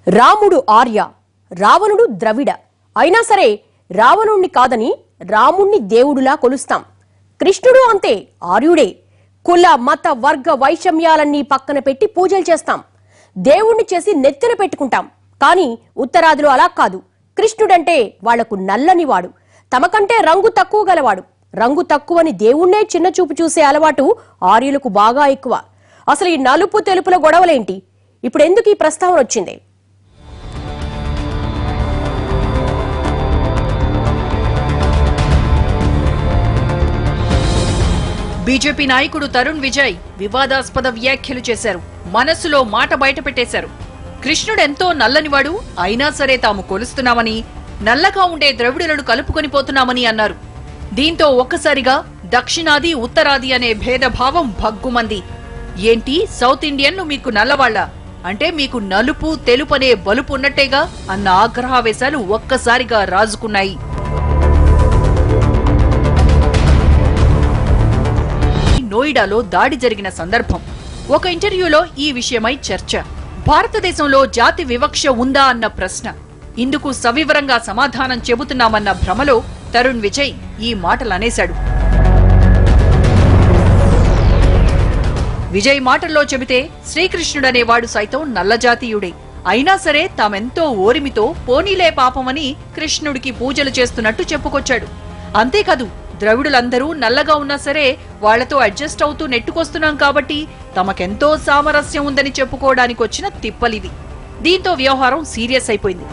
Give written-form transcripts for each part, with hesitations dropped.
రాముడు ఆర్య, రావణుడు ద్రవిడ. అయినా సరే రావణుణ్ణి కాదని రాముణ్ణి దేవుడులా కొలుస్తాం. కృష్ణుడు అంతే, ఆర్యుడే. కుల మత వర్గ వైషమ్యాలన్నీ పక్కన పెట్టి పూజలు చేస్తాం. దేవుణ్ణి చేసి నెత్తిన పెట్టుకుంటాం. కానీ ఉత్తరాదిలో అలా కాదు. కృష్ణుడంటే వాళ్లకు నల్లనివాడు, తమకంటే రంగు తక్కువ గలవాడు. రంగు తక్కువని దేవుణ్ణే చిన్న చూపు చూసే అలవాటు ఆర్యులకు బాగా ఎక్కువ. అసలు ఈ నలుపు తెలుపుల గొడవలేంటి? ఇప్పుడు ఎందుకు ఈ ప్రస్తావన వచ్చింది? బీజేపీ నాయకుడు తరుణ్ విజయ్ వివాదాస్పద వ్యాఖ్యలు చేశారు. మనస్సులో మాట బయట పెట్టేశారు. కృష్ణుడెంతో నల్లనివాడు, అయినా సరే తాము కొలుస్తున్నామని, నల్లగా ఉండే ద్రవిడులను కలుపుకొని పోతున్నామని అన్నారు. దీంతో ఒక్కసారిగా దక్షిణాది ఉత్తరాది అనే భేదభావం భగ్గుమంది. ఏంటి, సౌత్ ఇండియన్లు మీకు నల్లవాళ్ల అంటే మీకు నలుపు తెలుపనే బలుపు ఉన్నట్టేగా అన్న ఆగ్రహావేశాలు ఒక్కసారిగా రాజుకున్నాయి. నోయిడాలో దాడి జరిగిన సందర్భం. ఒక ఇంటర్వ్యూలో ఈ విషయమై చర్చ. భారతదేశంలో జాతి వివక్ష ఉందా అన్న ప్రశ్న. ఇందుకు సవివరంగా సమాధానం చెబుతున్నామన్న భ్రమలో తరుణ్ విజయ్ ఈ మాటలనేశాడు. విజయ్ మాటల్లో చెబితే శ్రీకృష్ణుడనేవాడు సైతం నల్లజాతీయుడే. అయినా సరే తామెంతో ఓరిమితో పోనీలే పాపమని కృష్ణుడికి పూజలు చేస్తున్నట్టు చెప్పుకొచ్చాడు. అంతేకాదు, ద్రవిడులందరూ నల్లగా ఉన్నా సరే వాళ్లతో అడ్జస్ట్ అవుతూ నెట్టుకొస్తున్నాం కాబట్టి తమకెంతో సామరస్యం ఉందని చెప్పుకోవడానికొచ్చిన తిప్పలివి. దీంతో వ్యవహారం సీరియస్ అయిపోయింది.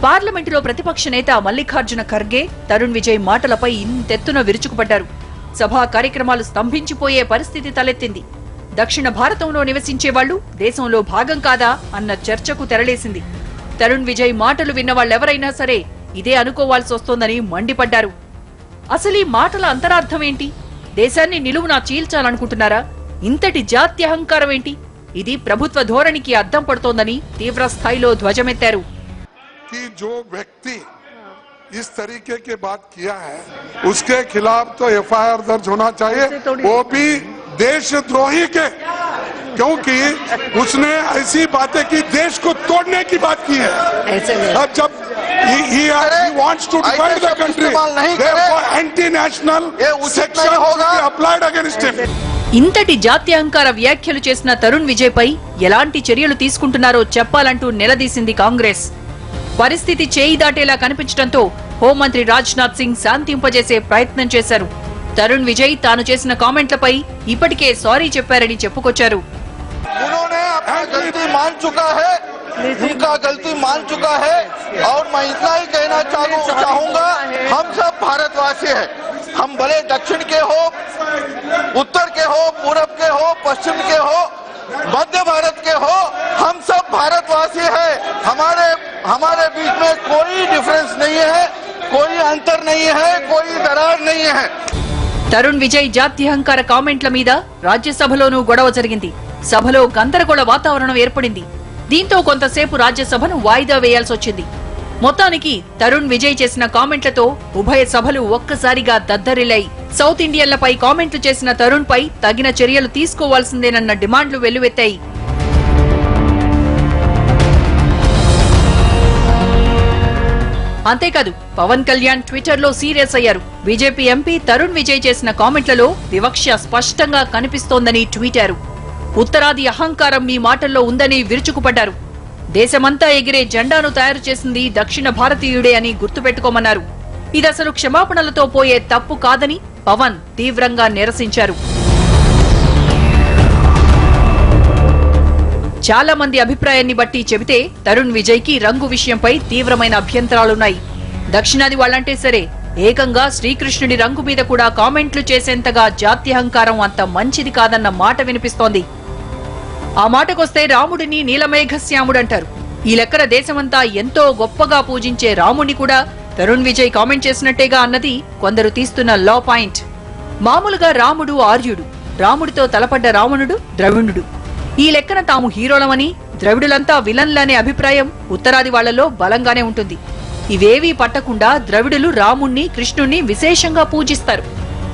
పార్లమెంటులో ప్రతిపక్ష నేత మల్లికార్జున ఖర్గే తరుణ్ విజయ్ మాటలపై ఇంతెత్తున విరుచుకుపడ్డారు. సభా కార్యక్రమాలు స్తంభించిపోయే పరిస్థితి తలెత్తింది. దక్షిణ భారతంలో నివసించే వాళ్లు దేశంలో భాగం కాదా అన్న చర్చకు తెరలేసింది. తరుణ్ విజయ్ మాటలు విన్న వాళ్ళెవరైనా సరే ఇదే అనుకోవాల్సి వస్తోందని మండిపడ్డారు. అసలీ మాటల అంతరార్థమేంటి? దేశాన్ని నిలువునా చీల్చాలనుకుంటున్నారా? ఇంతటి జాత్యహంకారం ఏంటి? ఇది ప్రభుత్వ ధోరణికి అద్దం పడుతోందని తీవ్ర స్థాయిలో ధ్వజమెత్తారు. इस तरीके की बात किया है उसके खिलाफ तो एफआईआर दर्ज होना चाहिए, वो भी देशद्रोही के, क्योंकि उसने ऐसी बातें की, देश को तोड़ने की बात की है. अब जब he wants to divide the country, therefore anti-national section should be applied against him. ఇంతటి జాత్యహంకార వ్యాఖ్యలు చేసిన తరుణ్ విజయ్ పై ఎలాంటి చర్యలు తీసుకుంటున్నారో చెప్పాలంటూ నిలదీసింది కాంగ్రెస్. పరిస్థితి చేయి దాటేలా కనిపించడంతో హోంమంత్రి రాజ్నాథ్ సింగ్ శాంతింపజేసే ప్రయత్నం చేశారు. తరుణ్ విజయ్ తాను చేసిన కామెంట్లపై ఇప్పటికే సారీ చెప్పారని చెప్పుకొచ్చారు. उनका गलती मान चुका है और मैं इतना ही कहना चाहूंगा, हम सब भारतवासी हैं. हम भले दक्षिण के हो, उत्तर के हो, पूरब के हो, पश्चिम के हो, मध्य भारत के हो, हम सब भारतवासी हैं. हमारे बीच में कोई डिफरेंस नहीं है, कोई अंतर नहीं है, कोई दरार नहीं है. తరుణ్ విజయ్ జాత్యహంకార కామెంట్ల మీద రాజ్యసభలోనూ గొడవ జరిగింది. సభలో గందరగోళ వాతావరణం ఏర్పడింది. దీంతో కొంతసేపు రాజ్యసభను వాయిదా వేయాల్సొచ్చింది. మొత్తానికి తరుణ్ విజయ్ చేసిన కామెంట్లతో ఉభయ సభలు ఒక్కసారిగా దద్దరిల్లాయి. సౌత్ ఇండియన్లపై కామెంట్లు చేసిన తరుణ్ పై తగిన చర్యలు తీసుకోవాల్సిందేనన్న డిమాండ్లు వెల్లువెత్తాయి. అంతేకాదు, పవన్ కళ్యాణ్ ట్విట్టర్ లో సీరియస్ అయ్యారు. బీజేపీ ఎంపీ తరుణ్ విజయ్ చేసిన కామెంట్లలో వివక్ష స్పష్టంగా కనిపిస్తోందని ట్వీటారు. ఉత్తరాది అహంకారం మీ మాటల్లో ఉందని విరుచుకుపడ్డారు. దేశమంతా ఎగిరే జెండాను తయారు చేసింది దక్షిణ భారతీయుడే అని గుర్తుపెట్టుకోమన్నారు. ఇదసలు క్షమాపణలతో పోయే తప్పు కాదని పవన్ తీవ్రంగా నిరసించారు. చాలా మంది అభిప్రాయాన్ని బట్టి చెబితే తరుణ్ విజయ్ కి రంగు విషయంపై తీవ్రమైన అభ్యంతరాలున్నాయి. దక్షిణాది వాళ్ళంటే సరే, ఏకంగా శ్రీకృష్ణుడి రంగు మీద కూడా కామెంట్లు చేసేంతగా జాత్యహంకారం అంత మంచిది కాదన్న మాట వినిపిస్తోంది. ఆ మాటకొస్తే రాముడిని నీలమేఘశ్యాముడంటారు. ఈ లెక్కన దేశమంతా ఎంతో గొప్పగా పూజించే రాముడిని కూడా తరుణ్ విజయ్ కామెంట్ చేసినట్టేగా అన్నది కొందరు తీస్తున్న లా పాయింట్. మామూలుగా రాముడు ఆర్యుడు, రాముడితో తలపడ్డ రావణుడు ద్రవిణుడు. ఈ లెక్కన తాము హీరోలమని, ద్రవిడులంతా విలన్లనే అభిప్రాయం ఉత్తరాది వాళ్లలో బలంగానే ఉంటుంది. ఇవేవీ పట్టకుండా ద్రవిడులు రాముణ్ణి కృష్ణుణ్ణి విశేషంగా పూజిస్తారు.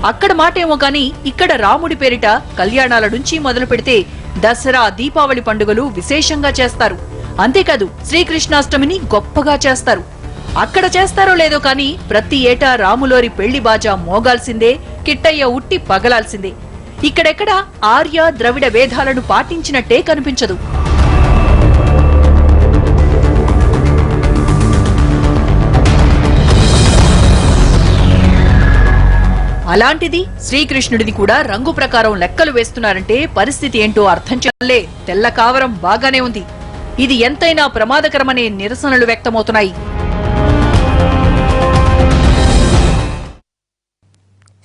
అక్కడ మాటేమో కాని ఇక్కడ రాముడి పేరిట కళ్యాణాల నుంచి మొదలు పెడితే దసరా, దీపావళి పండుగలు విశేషంగా చేస్తారు. అంతేకాదు శ్రీకృష్ణాష్టమిని గొప్పగా చేస్తారు. అక్కడ చేస్తారో లేదో కాని ప్రతి ఏటా రాములోరి పెళ్లి బాజా మోగాల్సిందే, కిట్టయ్య ఉట్టి పగలాల్సిందే. ఇక్కడెక్కడ ఆర్య ద్రవిడ వేదాలను పాటించినట్టే కనిపించదు. అలాంటిది శ్రీకృష్ణుడిని కూడా రంగు ప్రకారం లెక్కలు వేస్తున్నారంటే పరిస్థితి ఏంటో అర్థం చేయలే. తెల్ల కావరం బాగానే ఉంది. ఇది ఎంతైనా ప్రమాదకరమనే నిరసనలు వ్యక్తమవుతున్నాయి.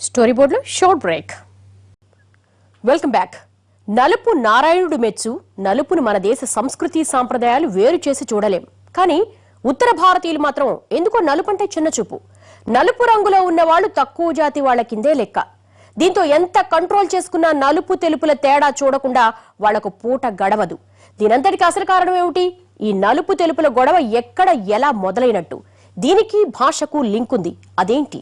స్టోరీ బోర్డులో షార్ట్ బ్రేక్. Welcome back. నలుపు నారాయణుడు మెచ్చు, నలుపును మన దేశ సంస్కృతి సాంప్రదాయాలు వేరు చేసి చూడలేం. కానీ ఉత్తర భారతీయులు మాత్రం ఎందుకో నలుపంటే చిన్న చూపు. నలుపు రంగులో ఉన్నవాళ్లు తక్కువ జాతి వాళ్ల కిందే లెక్క. దీంతో ఎంత కంట్రోల్ చేసుకున్నా నలుపు తెలుపుల తేడా చూడకుండా వాళ్లకు పూట గడవదు. దీనంతటికి అసలు కారణం ఏమిటి? ఈ నలుపు తెలుపుల గొడవ ఎక్కడ ఎలా మొదలైనట్టు? దీనికి భాషకు లింక్ ఉంది. అదేంటి?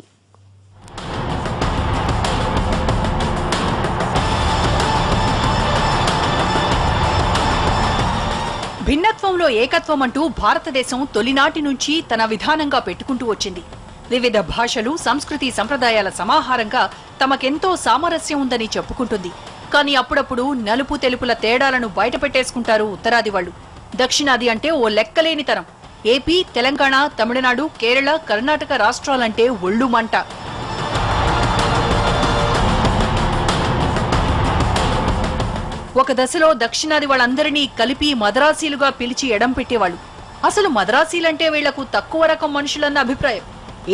భిన్నత్వంలో ఏకత్వం అంటూ భారతదేశం తొలినాటి నుంచి తన విధానంగా పెట్టుకుంటూ వచ్చింది. వివిధ భాషలు, సంస్కృతి, సంప్రదాయాల సమాహారంగా తమకెంతో సామరస్యం ఉందని చెప్పుకుంటుంది. కానీ అప్పుడప్పుడు నలుపు తెలుపుల తేడాలను బయటపెట్టేసుకుంటారు ఉత్తరాది వాళ్లు. దక్షిణాది అంటే ఓ లెక్కలేనితనం. ఏపీ, తెలంగాణ, తమిళనాడు, కేరళ, కర్ణాటక రాష్ట్రాలంటే ఒళ్ళు మంట. ఒక దశలో దక్షిణాది వాళ్ళందరినీ కలిపి మద్రాసీలుగా పిలిచి ఎడం పెట్టేవాళ్లు. అసలు మద్రాసీలంటే వీళ్లకు తక్కువ రకం మనుషులన్న అభిప్రాయం.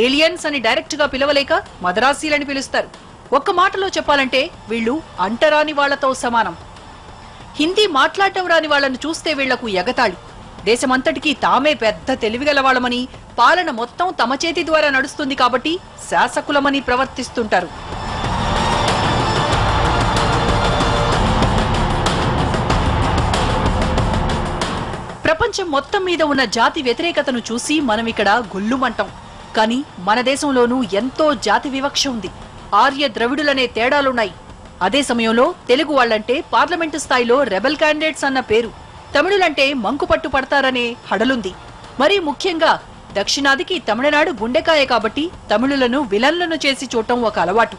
ఏలియన్స్ అని డైరెక్ట్ గా పిలవలేక మద్రాసీలని పిలుస్తారు. ఒక్క మాటలో చెప్పాలంటే వీళ్లు అంటరాని వాళ్లతో సమానం. హిందీ మాట్లాడటం రాని వాళ్లను చూస్తే వీళ్లకు ఎగతాళి. దేశమంతటికీ తామే పెద్ద తెలివిగలవాళ్లమని, పాలన మొత్తం తమ చేతి ద్వారా నడుస్తుంది కాబట్టి శాసకులమని ప్రవర్తిస్తుంటారు. ప్రపంచం మొత్తం మీద ఉన్న జాతి వ్యతిరేకతను చూసి మనం ఇక్కడ గుల్లుమంటాం. కానీ మన దేశంలోనూ ఎంతో జాతి వివక్ష ఉంది. ఆర్య ద్రవిడులనే తేడాలున్నాయి. అదే సమయంలో తెలుగు వాళ్లంటే పార్లమెంటు స్థాయిలో రెబెల్ క్యాండిడేట్స్ అన్న పేరు, తమిళులంటే మంకుపట్టు పడతారనే హడలుంది. మరీ ముఖ్యంగా దక్షిణాదికి తమిళనాడు గుండెకాయ కాబట్టి తమిళులను విలన్లను చేసి చూడటం ఒక అలవాటు.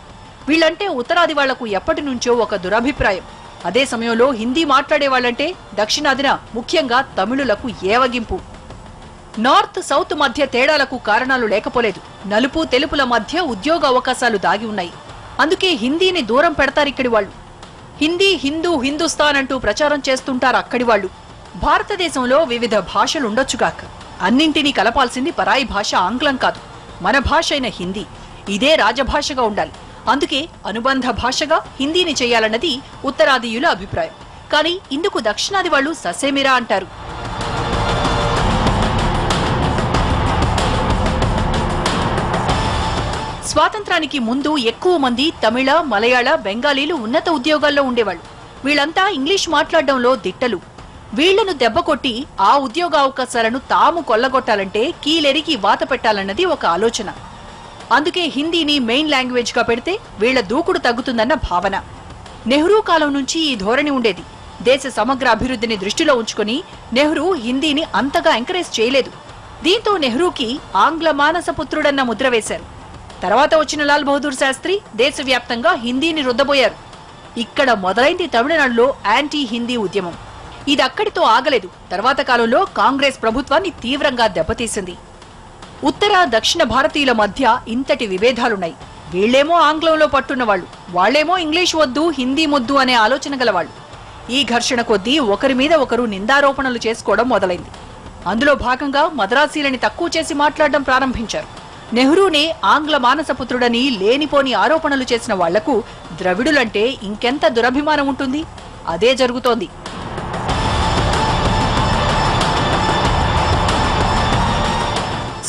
వీళ్లంటే ఉత్తరాది వాళ్లకు ఎప్పటి నుంచో ఒక దురభిప్రాయం. అదే సమయంలో హిందీ మాట్లాడే వాళ్ళంటే దక్షిణాదిన ముఖ్యంగా తమిళులకు ఏవగింపు. నార్త్ సౌత్ మధ్య తేడాలకు కారణాలు లేకపోలేదు. నలుపు తెలుపుల మధ్య ఉద్యోగ అవకాశాలు దాగి ఉన్నాయి. అందుకే హిందీని దూరం పెడతారిక్కడి వాళ్లు. హిందీ, హిందూ, హిందుస్థాన్ అంటూ ప్రచారం చేస్తుంటారు అక్కడి వాళ్లు. భారతదేశంలో వివిధ భాషలుండొచ్చుగాక, అన్నింటినీ కలపాల్సింది పరాయి భాష ఆంగ్లం కాదు, మన భాష అయిన హిందీ. ఇదే రాజభాషగా ఉండాలి. అందుకే అనుబంధ భాషగా హిందీని చేయాలన్నది ఉత్తరాదియుల అభిప్రాయం. కానీ ఇందుకు దక్షిణాది వాళ్లు ససేమిరా అంటారు. స్వాతంత్రానికి ముందు ఎక్కువ మంది తమిళ, మలయాళ, బెంగాలీలు ఉన్నత ఉద్యోగాల్లో ఉండేవాళ్లు. వీళ్లంతా ఇంగ్లీష్ మాట్లాడడంలో దిట్టలు. వీళ్లను దెబ్బకొట్టి ఆ ఉద్యోగ అవకాశాలను తాము కొల్లగొట్టాలంటే కీలెరికి వాత పెట్టాలన్నది ఒక ఆలోచన. అందుకే హిందీని మెయిన్ లాంగ్వేజ్ గా పెడితే వీళ్ల దూకుడు తగ్గుతుందన్న భావన. నెహ్రూ కాలం నుంచి ఈ ధోరణి ఉండేది. దేశ సమగ్ర అభివృద్ధిని దృష్టిలో ఉంచుకుని నెహ్రూ హిందీని అంతగా ఎంకరేజ్ చేయలేదు. దీంతో నెహ్రూకి ఆంగ్ల మానసపుత్రుడన్న ముద్ర వేశారు. తర్వాత వచ్చిన లాల్ బహదూర్ శాస్త్రి దేశవ్యాప్తంగా హిందీని రుద్దబోయారు. ఇక్కడ మొదలైంది తమిళనాడులో యాంటీ హిందీ ఉద్యమం. ఇది అక్కడితో ఆగలేదు. తర్వాత కాలంలో కాంగ్రెస్ ప్రభుత్వాన్ని తీవ్రంగా దెబ్బతీసింది. ఉత్తర దక్షిణ భారతీయుల మధ్య ఇంతటి విభేదాలున్నాయి. వీళ్లేమో ఆంగ్లంలో పట్టున్నవాళ్లు, వాళ్లేమో ఇంగ్లీష్ వద్దు, హిందీ ముద్దు అనే ఆలోచన గలవాళ్లు. ఈ ఘర్షణ కొద్దీ ఒకరి మీద ఒకరు నిందారోపణలు చేసుకోవడం మొదలైంది. అందులో భాగంగా మద్రాసీలని తక్కువ చేసి మాట్లాడడం ప్రారంభించారు. నెహ్రూనే ఆంగ్ల మానసపుత్రుడని లేనిపోని ఆరోపణలు చేసిన వాళ్లకు ద్రవిడులంటే ఇంకెంత దురభిమానం ఉంటుంది? అదే జరుగుతోంది.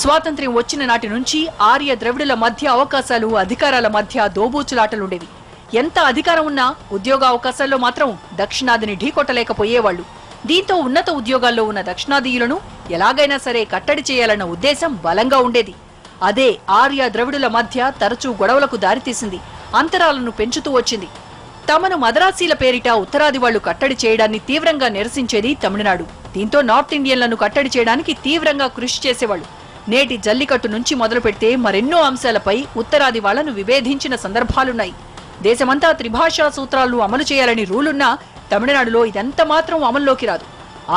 స్వాతంత్ర్యం వచ్చిన నాటి నుంచి ఆర్య ద్రవిడుల మధ్య అవకాశాలు, అధికారాల మధ్య దోబూచులాటలుండేవి. ఎంత అధికారం ఉన్నా ఉద్యోగ అవకాశాల్లో మాత్రం దక్షిణాదిని ఢీకొట్టలేకపోయేవాళ్లు. దీంతో ఉన్నత ఉద్యోగాల్లో ఉన్న దక్షిణాదీయులను ఎలాగైనా సరే కట్టడి చేయాలన్న ఉద్దేశం బలంగా ఉండేది. అదే ఆర్య ద్రవిడుల మధ్య తరచూ గొడవలకు దారితీసింది. అంతరాలను పెంచుతూ వచ్చింది. తమను మదరాసీల పేరిట ఉత్తరాది వాళ్లు కట్టడి చేయడాన్ని తీవ్రంగా నిరసించేది తమిళనాడు. దీంతో నార్త్ ఇండియన్లను కట్టడి చేయడానికి తీవ్రంగా కృషి చేసేవాళ్లు. నేటి జల్లికట్టు నుంచి మొదలు పెడితే మరెన్నో అంశాలపై ఉత్తరాది వాళ్లను విభేదించిన సందర్భాలున్నాయి. దేశమంతా త్రిభాషా సూత్రాలను అమలు చేయాలని రూలున్నా తమిళనాడులో ఇదంత మాత్రం అమల్లోకి రాదు.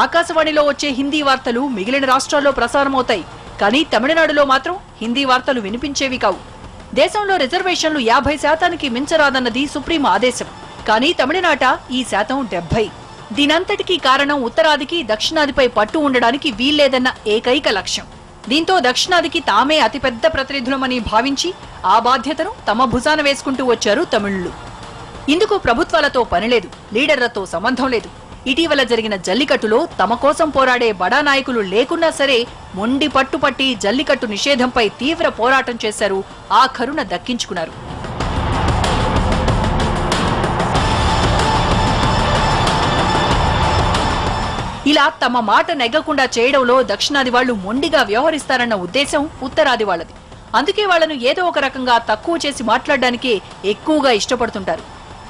ఆకాశవాణిలో వచ్చే హిందీ వార్తలు మిగిలిన రాష్ట్రాల్లో ప్రసారమవుతాయి, కానీ తమిళనాడులో మాత్రం హిందీ వార్తలు వినిపించేవి కావు. దేశంలో రిజర్వేషన్లు 50% మించరాదన్నది సుప్రీం ఆదేశం, కానీ తమిళనాట ఈ శాతం 70. దీనంతటికీ కారణం ఉత్తరాదికి దక్షిణాదిపై పట్టు ఉండడానికి వీల్లేదన్న ఏకైక లక్ష్యం. దీంతో దక్షిణాదికి తామే అతిపెద్ద ప్రతినిధులమని భావించి ఆ బాధ్యతను తమ భుజాన వేసుకుంటూ వచ్చారు తమిళులు. ఇందుకు ప్రభుత్వాలతో పనిలేదు, లీడర్లతో సంబంధం లేదు. ఇటీవల జరిగిన జల్లికట్టులో తమ కోసం పోరాడే బడా నాయకులు లేకున్నా సరే మొండి పట్టుపట్టి జల్లికట్టు నిషేధంపై తీవ్ర పోరాటం చేశారు, ఆ కరుణ దక్కించుకున్నారు. ఇలా తమ మాట నెగ్గకుండా చేయడంలో దక్షిణాది వాళ్లు మొండిగా వ్యవహరిస్తారన్న ఉద్దేశం ఉత్తరాది వాళ్లది. అందుకే వాళ్లను ఏదో ఒక రకంగా తక్కువ చేసి మాట్లాడడానికే ఎక్కువగా ఇష్టపడుతుంటారు.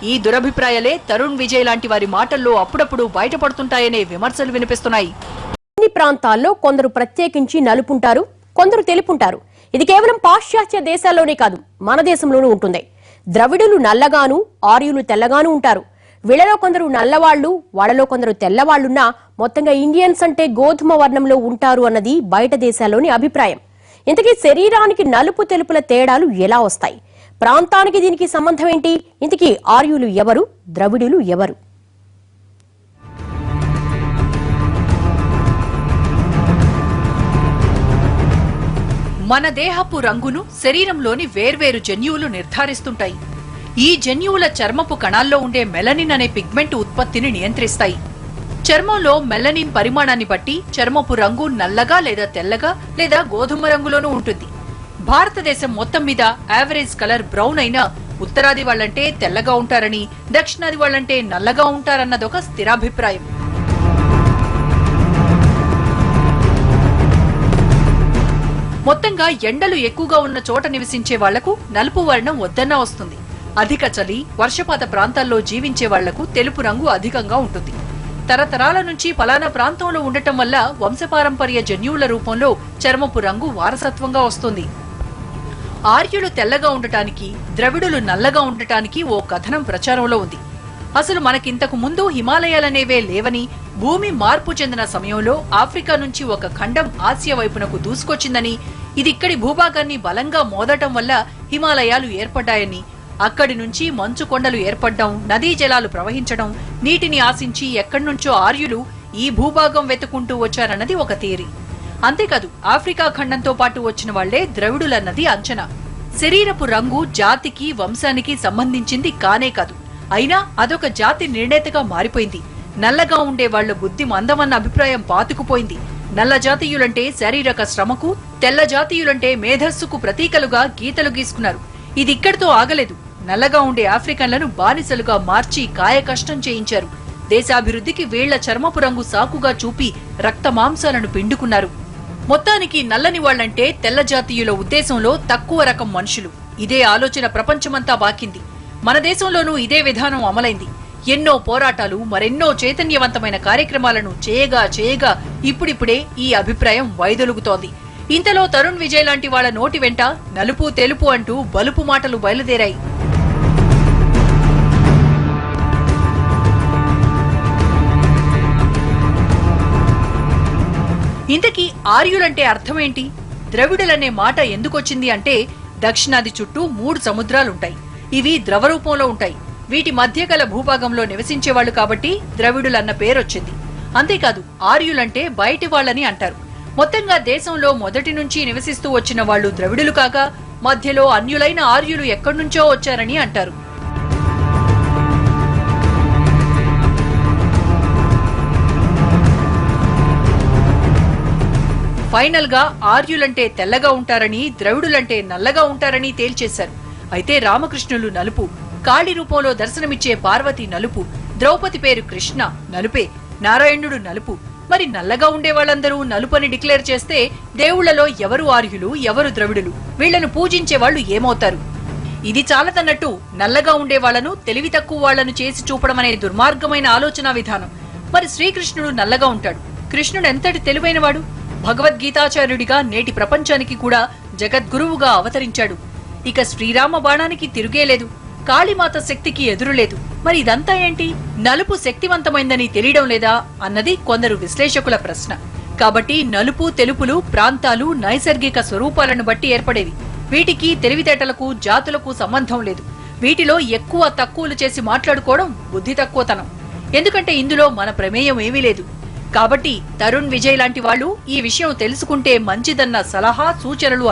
ఈ దురభిప్రాయాలే తరుణ్ విజయ్ లాంటి వారి మాటల్లో అప్పుడప్పుడు బయటపడుతుంటాయనే విమర్శలు వినిపిస్తున్నాయి. అన్ని ప్రాంతాల్లో కొందరు ప్రత్యేకించి నలుపుంటారు, కొందరు తెలుపుంటారు. ఇది కేవలం పాశ్చాత్య దేశాల్లోనే కాదు, మన దేశంలోనూ ఉంటుంది. ద్రవిడులు నల్లగాను, ఆర్యులు తెల్లగాను ఉంటారు. వీళ్ళలో కొందరు నల్లవాళ్లు, వాళ్లలో కొందరు తెల్లవాళ్లున్నా మొత్తంగా ఇండియన్స్ అంటే గోధుమ వర్ణంలో ఉంటారు అన్నది బయట దేశాల్లోని అభిప్రాయం. ఇంతకీ శరీరానికి నలుపు తెలుపుల తేడాలు ఎలా వస్తాయి? ప్రాంతానికి దీనికి సంబంధం ఏంటి? ఇంతకీ ఆర్యులు ఎవరు, ద్రవిడులు ఎవరు? మన దేహపు రంగును శరీరంలోని వేర్వేరు జన్యువులు నిర్ధారిస్తుంటాయి. ఈ జన్యువుల చర్మపు కణాల్లో ఉండే మెలనిన్ అనే పిగ్మెంట్ ఉత్పత్తిని నియంత్రిస్తాయి. చర్మంలో మెలనిన్ పరిమాణాన్ని బట్టి చర్మపు రంగు నల్లగా లేదా తెల్లగా లేదా గోధుమ రంగులోనూ ఉంటుంది. భారతదేశం మొత్తం మీద యావరేజ్ కలర్ బ్రౌన్ అయినా ఉత్తరాది వాళ్లంటే తెల్లగా ఉంటారని, దక్షిణాది వాళ్లంటే నల్లగా ఉంటారన్నదొక స్థిరాభిప్రాయం. మొత్తంగా ఎండలు ఎక్కువగా ఉన్న చోట నివసించే వాళ్లకు నలుపు వర్ణం వద్దన్నా వస్తుంది. అధిక చలి, వర్షపాత ప్రాంతాల్లో జీవించే వాళ్లకు తెలుపు రంగు అధికంగా ఉంటుంది. తరతరాల నుంచి పలానా ప్రాంతంలో ఉండటం వల్ల వంశపారంపర్య జన్యువుల రూపంలో చర్మపు రంగు వారసత్వంగా వస్తుంది. ఆర్యులు తెల్లగా ఉండటానికి, ద్రవిడులు నల్లగా ఉండటానికి ఓ కథనం ప్రచారంలో ఉంది. అసలు మనకింతకు ముందు హిమాలయాలనేవే లేవని, భూమి మార్పు చెందిన సమయంలో ఆఫ్రికా నుంచి ఒక ఖండం ఆసియా వైపునకు దూసుకొచ్చిందని, ఇదిక్కడి భూభాగాన్ని బలంగా మోదటం వల్ల హిమాలయాలు ఏర్పడ్డాయని, అక్కడి నుంచి మంచు కొండలు ఏర్పడ్డం, నదీ జలాలు ప్రవహించడం, నీటిని ఆశించి ఎక్కడ్నుంచో ఆర్యులు ఈ భూభాగం వెతుకుంటూ వచ్చారన్నది ఒక థియరీ. అంతేకాదు ఆఫ్రికా ఖండంతో పాటు వచ్చిన వాళ్లే ద్రవిడులన్నది అంచనా. శరీరపు రంగు జాతికి, వంశానికి సంబంధించింది కానే కాదు. అయినా అదొక జాతి నిర్ణేతగా మారిపోయింది. నల్లగా ఉండే వాళ్ల బుద్ధి మందమన్న అభిప్రాయం పాతుకుపోయింది. నల్ల జాతీయులంటే శారీరక శ్రమకు, తెల్ల జాతీయులంటే మేధస్సుకు ప్రతీకలుగా గీతలు గీసుకున్నారు. ఇది ఇక్కడితో ఆగలేదు. నల్లగా ఉండే ఆఫ్రికన్లను బానిసలుగా మార్చి కాయ కష్టం చేయించారు. దేశాభివృద్ధికి వీళ్ల చర్మపు రంగు సాకుగా చూపి రక్త మాంసాలను పిండుకున్నారు. మొత్తానికి నల్లని వాళ్లంటే తెల్ల జాతీయుల ఉద్దేశంలో తక్కువ రకం మనుషులు. ఇదే ఆలోచన ప్రపంచమంతా బాకింది. మన దేశంలోనూ ఇదే విధానం అమలైంది. ఎన్నో పోరాటాలు, మరెన్నో చైతన్యవంతమైన కార్యక్రమాలను చేయగా ఇప్పుడిప్పుడే ఈ అభిప్రాయం వైదొలుగుతోంది. ఇంతలో తరుణ్ విజయ్ లాంటి వాళ్ల నోటి వెంట నలుపు తెలుపు అంటూ బలుపు మాటలు బయలుదేరాయి. ఇంతకీ ఆర్యులంటే అర్థమేంటి? ద్రవిడులనే మాట ఎందుకొచ్చింది అంటే, దక్షిణాది చుట్టూ 3 సముద్రాలుంటాయి. ఇవి ద్రవరూపంలో ఉంటాయి. వీటి మధ్య గల భూభాగంలో నివసించేవాళ్లు కాబట్టి ద్రవిడులన్న పేరొచ్చింది. అంతేకాదు ఆర్యులంటే బయటి వాళ్లని అంటారు. మొత్తంగా దేశంలో మొదటి నుంచి నివసిస్తూ వచ్చిన వాళ్లు ద్రవిడులు కాగా, మధ్యలో అన్యులైన ఆర్యులు ఎక్కడ్నుంచో వచ్చారని అంటారు. ఫైనల్ గా ఆర్యులంటే తెల్లగా ఉంటారని, ద్రవిడులంటే నల్లగా ఉంటారని తేల్చేశారు. అయితే రామకృష్ణులు నలుపు, కాళీ రూపంలో దర్శనమిచ్చే పార్వతి నలుపు, ద్రౌపది పేరు కృష్ణ నలుపే, నారాయణుడు నలుపు. మరి నల్లగా ఉండే వాళ్ళందరూ నలుపని డిక్లేర్ చేస్తే దేవుళ్లలో ఎవరు ఆర్యులు, ఎవరు ద్రవిడులు, వీళ్లను పూజించే వాళ్లు ఏమవుతారు? ఇది చాలదన్నట్టు నల్లగా ఉండే వాళ్లను తెలివి తక్కువ వాళ్లను చేసి చూపడం అనే దుర్మార్గమైన ఆలోచన విధానం. మరి శ్రీకృష్ణుడు నల్లగా ఉంటాడు. కృష్ణుడు ఎంతటి తెలివైనవాడు. భగవద్గీతాచార్యుడిగా నేటి ప్రపంచానికి కూడా జగద్గురువుగా అవతరించాడు. ఇక శ్రీరామ బాణానికి తిరుగేలేదు, కాళీమాత శక్తికి ఎదురులేదు. మరి ఇదంతా ఏంటి? నలుపు శక్తివంతమైందని తెలియడం లేదా అన్నది కొందరు విశ్లేషకుల ప్రశ్న. కాబట్టి నలుపు తెలుపులు ప్రాంతాలు నైసర్గిక స్వరూపాలను బట్టి ఏర్పడేవి. వీటికి తెలివితేటలకు జాతులకు సంబంధం లేదు. వీటిలో ఎక్కువ తక్కువలు చేసి మాట్లాడుకోవడం బుద్ధి తక్కువతనం. ఎందుకంటే ఇందులో మన ప్రమేయం ఏమీ లేదు. కాబట్టి తరుణ్ విజయ్ లాంటి వాళ్ళు ఈ విషయం తెలుసుకుంటే మంచిదన్న సలహా సూచనలు